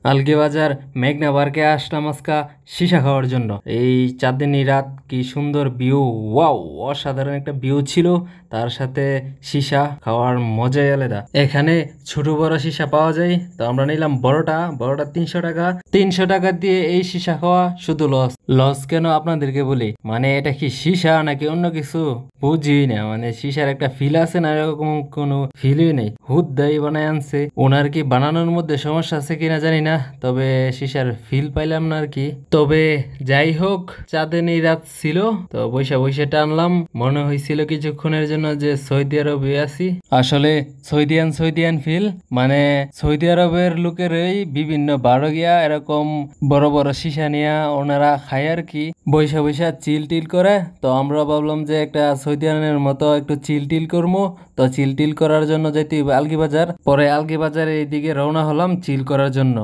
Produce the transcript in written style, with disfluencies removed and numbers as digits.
আলগি বাজার মেঘনা পার্কে আসলাম আজকা সীসা খাওয়ার জন্য। এই চাঁদনি রাত, কি সুন্দর ভিউ! ওয়াও, অসাধারণ একটা ভিউ ছিল। তার সাথে সীসা খাওয়ার মজাই আলাদা। এখানে ছোট বড় সীসা পাওয়া যায়, তো আমরা নিলাম বড়টা। বড়টা 300 টাকা। 300 টাকা দিয়ে এই সীসা খাওয়া শুধু লস। লস কেন আপনাদেরকে বলি, মানে এটা কি সীসা নাকি অন্য কিছু বুঝি না। মানে সীসার একটা ফিল আছে না, এরকম কোনো ফিলই নেই। হুদ্দাই বানায় আনছে। ওনার কি বানানোর মধ্যে সমস্যা আছে কিনা জানি না, তবে সীসার ফিল পাইলাম না আর কি। তবে যাই হোক, চাঁদনি রাত ছিল, তো বৈশা বৈশা টানলাম। মনে হয়েছিল কিছুক্ষণের জন্য যে সৌদি আরবে আছি। আসলে সৌদিয়ান সৌদিয়ান ফিল, মানে সৌদি আরবের লোকেরই বিভিন্ন বারো গিয়া এরকম বড় বড় সীসা নিয়া ওনারা খায় আর কি, বৈশা বৈশা চিল টিল করে। তো আমরা ভাবলাম যে একটা সৌদিয়ানের মতো একটু চিল টিল করবো। তো চিল টিল করার জন্য যেতে আলগি বাজার, পরে আলগি বাজার এইদিকে রওনা হলাম চিল করার জন্য।